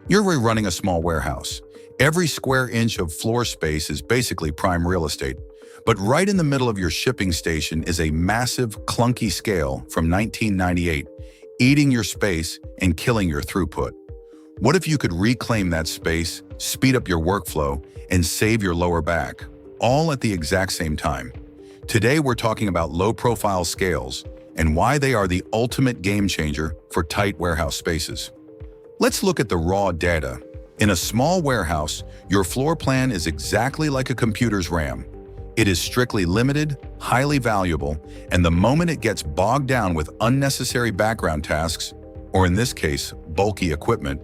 You're running a small warehouse. Every square inch of floor space is basically prime real estate. But right in the middle of your shipping station is a massive, clunky scale from 1998, eating your space and killing your throughput. What if you could reclaim that space, speed up your workflow, and save your lower back, all at the exact same time? Today, we're talking about low-profile scales and why they are the ultimate game changer for tight warehouse spaces. Let's look at the raw data. In a small warehouse, your floor plan is exactly like a computer's RAM. It is strictly limited, highly valuable, and the moment it gets bogged down with unnecessary background tasks, or in this case, bulky equipment,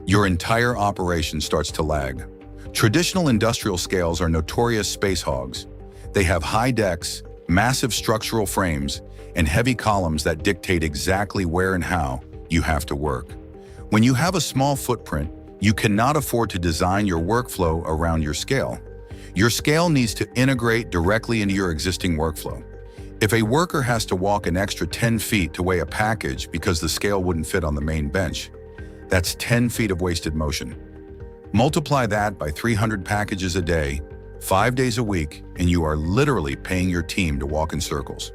your entire operation starts to lag. Traditional industrial scales are notorious space hogs. They have high decks, massive structural frames, and heavy columns that dictate exactly where and how you have to work. When you have a small footprint, you cannot afford to design your workflow around your scale. Your scale needs to integrate directly into your existing workflow. If a worker has to walk an extra 10 feet to weigh a package because the scale wouldn't fit on the main bench, that's 10 feet of wasted motion. Multiply that by 300 packages a day, 5 days a week, and you are literally paying your team to walk in circles.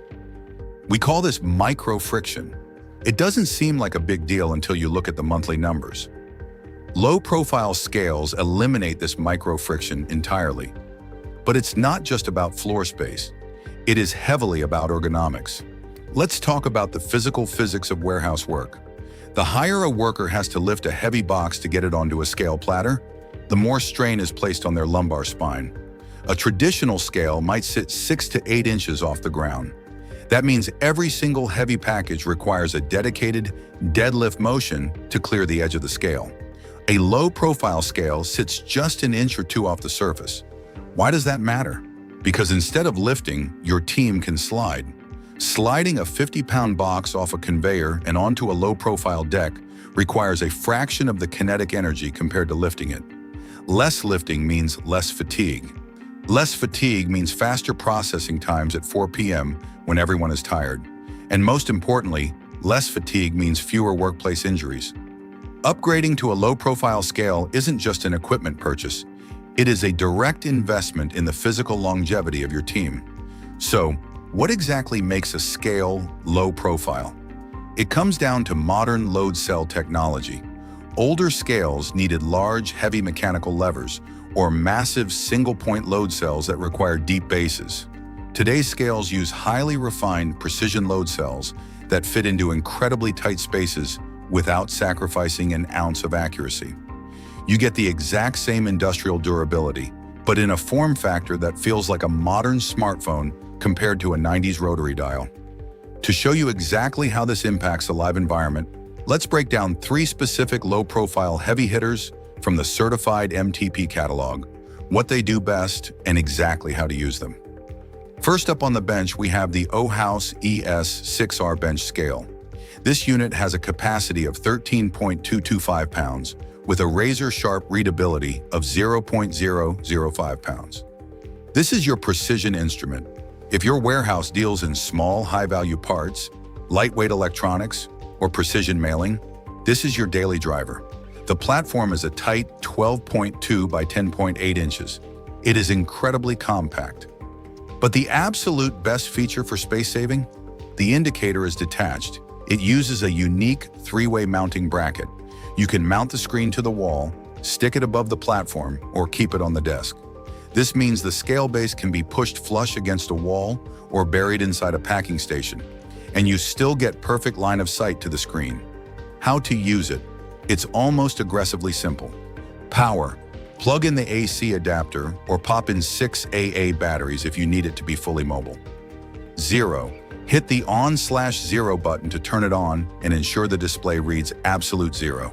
We call this micro-friction. It doesn't seem like a big deal until you look at the monthly numbers. Low-profile scales eliminate this micro-friction entirely. But it's not just about floor space. It is heavily about ergonomics. Let's talk about the physical physics of warehouse work. The higher a worker has to lift a heavy box to get it onto a scale platter, the more strain is placed on their lumbar spine. A traditional scale might sit 6 to 8 inches off the ground. That means every single heavy package requires a dedicated deadlift motion to clear the edge of the scale. A low-profile scale sits just an inch or two off the surface. Why does that matter? Because instead of lifting, your team can slide. Sliding a 50-pound box off a conveyor and onto a low-profile deck requires a fraction of the kinetic energy compared to lifting it. Less lifting means less fatigue. Less fatigue means faster processing times at 4 p.m. when everyone is tired. And most importantly, less fatigue means fewer workplace injuries. Upgrading to a low-profile scale isn't just an equipment purchase. It is a direct investment in the physical longevity of your team. So, what exactly makes a scale low profile? It comes down to modern load cell technology. Older scales needed large, heavy mechanical levers or massive single-point load cells that require deep bases. Today's scales use highly refined precision load cells that fit into incredibly tight spaces without sacrificing an ounce of accuracy. You get the exact same industrial durability, but in a form factor that feels like a modern smartphone compared to a 90s rotary dial. To show you exactly how this impacts a live environment, let's break down 3 specific low-profile heavy hitters from the Certified MTP catalog, what they do best, and exactly how to use them. First up on the bench, we have the 𝐒𝐿 ES6R bench scale. This unit has a capacity of 13.225 pounds, with a razor-sharp readability of 0.005 pounds. This is your precision instrument. If your warehouse deals in small, high-value parts, lightweight electronics, or precision mailing, this is your daily driver. The platform is a tight 12.2 by 10.8 inches. It is incredibly compact. But the absolute best feature for space saving? The indicator is detached. It uses a unique 3-way mounting bracket. You can mount the screen to the wall, stick it above the platform, or keep it on the desk. This means the scale base can be pushed flush against a wall or buried inside a packing station, and you still get perfect line of sight to the screen. How to use it? It's almost aggressively simple. Power. Plug in the AC adapter or pop in 6 AA batteries if you need it to be fully mobile. 0. Hit the on/0 button to turn it on and ensure the display reads absolute 0.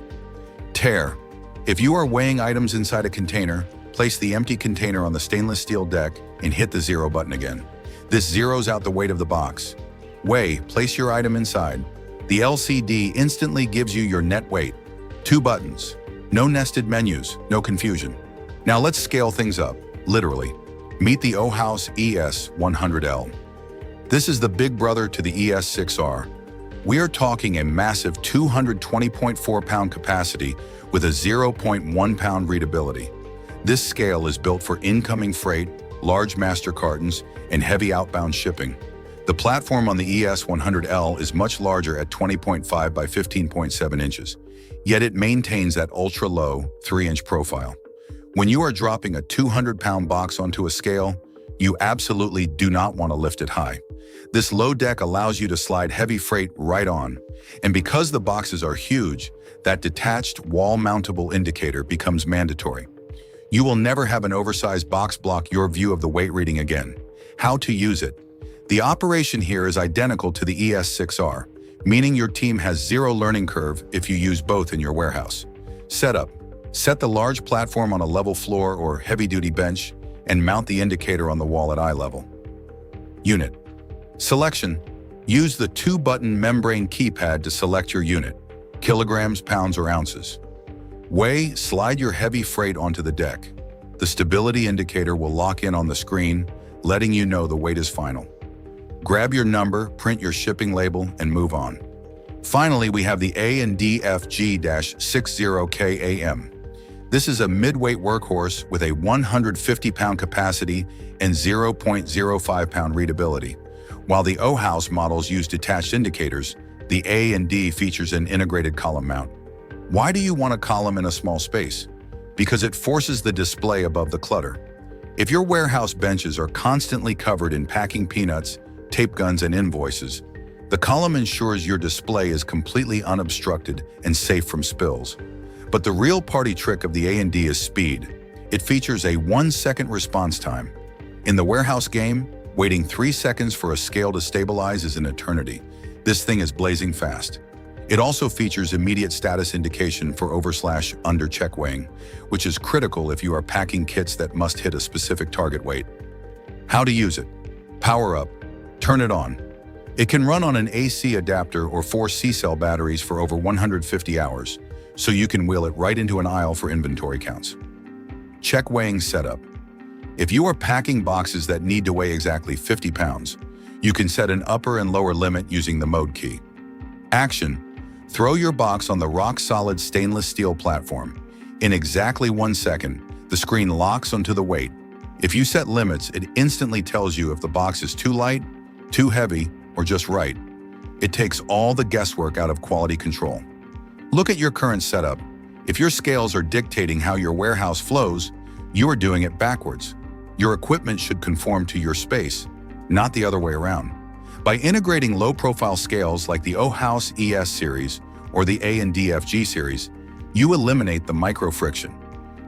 Tear. If you are weighing items inside a container, place the empty container on the stainless steel deck and hit the 0 button again. This zeroes out the weight of the box. Weigh. Place your item inside. The LCD instantly gives you your net weight. 2 buttons. No nested menus, no confusion. Now let's scale things up, literally. Meet the 𝐒𝐿 ES100L. This is the big brother to the ES6R. We are talking a massive 220.4-pound capacity with a 0.1-pound readability. This scale is built for incoming freight, large master cartons, and heavy outbound shipping. The platform on the ES100L is much larger at 20.5 by 15.7 inches, yet it maintains that ultra-low 3-inch profile. When you are dropping a 200-pound box onto a scale, you absolutely do not want to lift it high. This low deck allows you to slide heavy freight right on, and because the boxes are huge, that detached wall-mountable indicator becomes mandatory. You will never have an oversized box block your view of the weight reading again. How to use it? The operation here is identical to the ES6R, meaning your team has zero learning curve if you use both in your warehouse. Setup: set the large platform on a level floor or heavy-duty bench and mount the indicator on the wall at eye level. Unit selection: use the 2-button membrane keypad to select your unit, kilograms, pounds, or ounces. Weigh: slide your heavy freight onto the deck. The stability indicator will lock in on the screen, letting you know the weight is final. Grab your number, print your shipping label, and move on. Finally, we have the 𝐴&D-FG-60𝐾𝐴M. This is a mid-weight workhorse with a 150-pound capacity and 0.05-pound readability. While the 𝐒𝐻𝐭𝐲 models use detached indicators, the 𝐴&D features an integrated column mount. Why do you want a column in a small space? Because it forces the display above the clutter. If your warehouse benches are constantly covered in packing peanuts, tape guns, and invoices, the column ensures your display is completely unobstructed and safe from spills. But the real party trick of the 𝐴&D is speed. It features a 1-second response time. In the warehouse game, waiting 3 seconds for a scale to stabilize is an eternity. This thing is blazing fast. It also features immediate status indication for over/under check weighing, which is critical if you are packing kits that must hit a specific target weight. How to use it? Power up. Turn it on. It can run on an AC adapter or 4 C-cell batteries for over 150 hours, so you can wheel it right into an aisle for inventory counts. Check weighing setup. If you are packing boxes that need to weigh exactly 50 pounds, you can set an upper and lower limit using the mode key. Action: throw your box on the rock-solid stainless steel platform. In exactly 1 second, the screen locks onto the weight. If you set limits, it instantly tells you if the box is too light, too heavy, or just right. It takes all the guesswork out of quality control. Look at your current setup. If your scales are dictating how your warehouse flows, you are doing it backwards. Your equipment should conform to your space, not the other way around. By integrating low-profile scales like the 𝐒𝐻𝐭𝐲 ES series or the 𝐴&D-FG series, you eliminate the micro-friction.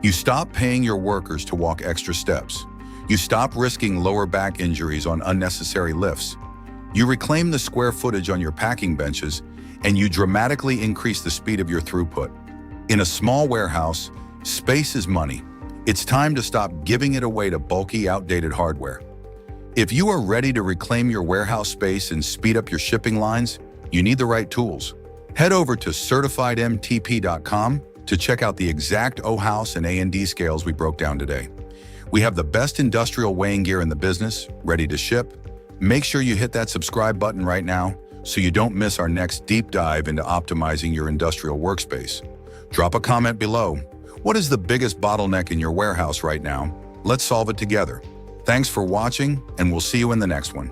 You stop paying your workers to walk extra steps. You stop risking lower back injuries on unnecessary lifts. You reclaim the square footage on your packing benches, and you dramatically increase the speed of your throughput. In a small warehouse, space is money. It's time to stop giving it away to bulky, outdated hardware. If you are ready to reclaim your warehouse space and speed up your shipping lines, you need the right tools. Head over to CertifiedMTP.com to check out the exact 𝐒𝐻𝐭𝐲 and 𝐴&D scales we broke down today. We have the best industrial weighing gear in the business, ready to ship. Make sure you hit that subscribe button right now so you don't miss our next deep dive into optimizing your industrial workspace. Drop a comment below. What is the biggest bottleneck in your warehouse right now? Let's solve it together. Thanks for watching, and we'll see you in the next one.